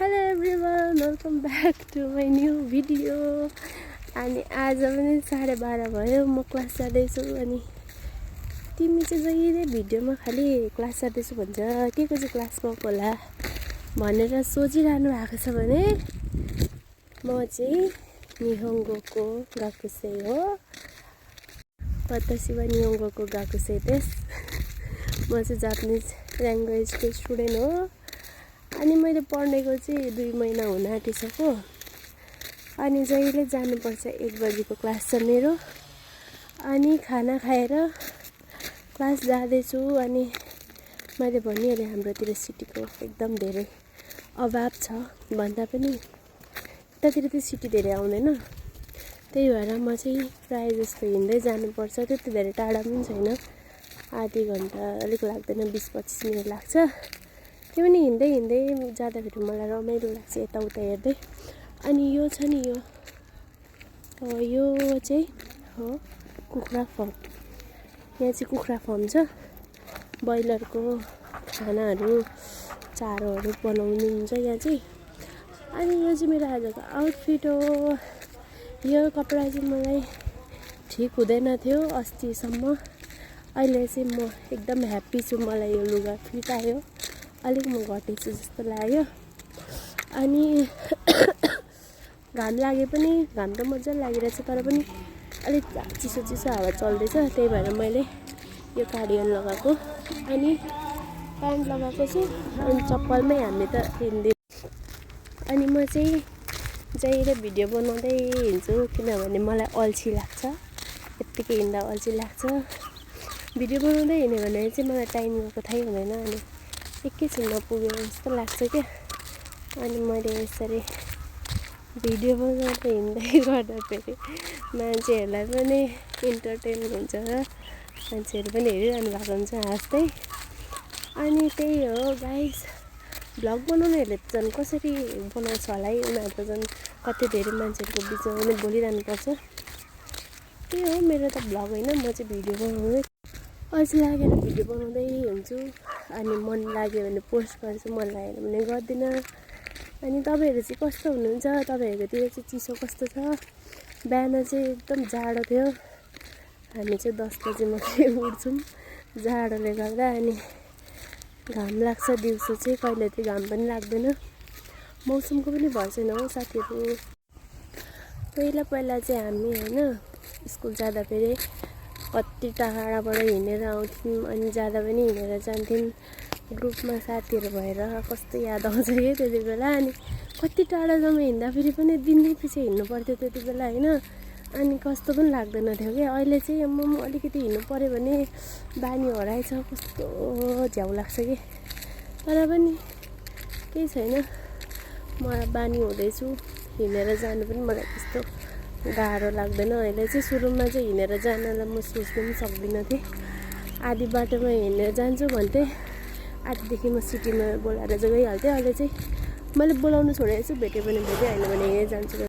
Hello everyone, welcome back to my new video. अनि आज पनि 12:30 भयो, म क्लास जाँदैछु। अनि तिमी चाहिँ जहिले भिडियोमा खाली क्लास जाँदैछु भन्छ, के को चाहिँ क्लास गएको होला भनेर सोचिरहनु भएको छ भने म चाहिँ निहोङ्गोको गाकुसेई हो। वतासी वा निहोङ्गोको गाकुसेई देश। म चाहिँ जापानिज ल्याङ्ग्वेजको स्टुडेन्ट हो। अनि मैले पढ्नेको चाहिँ 2 महिना हुन आँटिसक्यो। अनि जहिले जानुपर्छ 1 बजेको क्लास छ मेरो। अनि खाना खाएर क्लास जाँदैछु। अनि मैले भनिहालेँ हाम्रोतिर सिटीको एकदम धेरै अभाव छ भन्दा पनि यतातिर त सिटी धेरै आउँदैन। त्यही भएर म चाहिँ प्रायः जस्तो हिँड्दै जानुपर्छ। त्यति धेरै टाढा पनि छैन, आधी घन्टा अलिक लाग्दैन, 20-25 मिनट लाग्छ। त्यो पनि हिँड्दै हिँड्दै जाँदाखेरि मलाई रमाइलो लाग्छ यताउता हेर्दै। अनि यो छ नि, यो चाहिँ हो कुखुरा फर्म। यहाँ चाहिँ कुखुरा फर्म छ। ब्रोइलरको खानाहरू चारोहरू बनाउनु हुन्छ यहाँ चाहिँ। अनि यो चाहिँ मेरो आजको आउटफिट हो। यो कपडा चाहिँ मलाई ठिक हुँदैन थियो अस्तिसम्म। अहिले चाहिँ म एकदम ह्याप्पी छु, मलाई यो लुगा फिट आयो। अलिक म घटेछु जस्तो लाग्यो। अनि घाम लागे पनि, घाम त मजाले लागिरहेछ, तर पनि अलिक चिसो चिसो हावा चल्दैछ। त्यही भएर मैले यो कार्डिगन लगाएको अनि प्यान्ट लगाएको छु। अनि चप्पलमै हामी त हिँड्दै। अनि म चाहिँ जहिले भिडियो बनाउँदै हिँड्छु, किनभने मलाई अल्छी लाग्छ। यत्तिकै हिँड्दा अल्छी लाग्छ। भिडियो बनाउँदै हिँड्यो भने चाहिँ मलाई टाइम गएको थाहै हुँदैन। अनि एकैछिनमा पुगेको जस्तो लाग्छ क्या। अनि मैले यसरी भिडियो बनाउँदै हिँड्दै गर्दाखेरि मान्छेहरूलाई पनि इन्टरटेन हुन्छ र मान्छेहरू पनि हेरिरहनु भएको हुन्छ हाँस्दै। अनि त्यही हो गाइस। भ्लग बनाउनेहरूले त झन् कसरी बनाउँछ होला है, उनीहरू त झन् कति धेरै मान्छेहरूको बिचमा पनि बोलिरहनुपर्छ। त्यही हो, मेरो त भ्लग होइन, म चाहिँ भिडियो बनाउँदै अल्छी लागेर भिडियो बनाउँदै हुन्छु। अनि मन लाग्यो भने पोस्ट गर्छु, मन लागेन भने गर्दिनँ। अनि तपाईँहरू चाहिँ कस्तो हुनुहुन्छ? तपाईँहरूकोतिर चाहिँ चिसो कस्तो छ? बिहान चाहिँ एकदम जाडो थियो। हामी चाहिँ 10 बजी मात्रै उठ्छौँ जाडोले गर्दा। अनि घाम लाग्छ दिउँसो चाहिँ, कहिले चाहिँ घाम पनि लाग्दैन। मौसमको पनि भर छैन हो साथीहरू। पहिला चाहिँ हामी होइन स्कुल जाँदा फेरि कति टाढाबाट हिँडेर आउँथ्यौँ। अनि जाँदा पनि हिँडेर जान्थ्यौँ ग्रुपमा साथीहरू भएर। कस्तो याद आउँछ कि त्यति बेला। अनि कति टाढासम्म हिँड्दा फेरि पनि दिनै पछि हिँड्नु पर्थ्यो त्यति बेला होइन। अनि कस्तो पनि लाग्दैन थियो क्या। अहिले चाहिँ म अलिकति हिँड्नु पऱ्यो भने बानी हराएछ, कस्तो झ्याउ लाग्छ कि। तर पनि केही छैन, म बानी हुँदैछु। हिँडेर जानु पनि मलाई त्यस्तो गाह्रो लाग्दैन अहिले चाहिँ। सुरुमा चाहिँ हिँडेर जानलाई म सोच्नु पनि सक्दिनँ थिएँ। आधी बाटोमा हिँडेर जान्छु भन्थेँ, आधीदेखि म सिटीमा बोलाएर गइहाल्थेँ। अहिले चाहिँ मैले बोलाउनु छोडेको छु, भेट्यो भने भेट्यो, होइन भने हिँडेर जान्छु।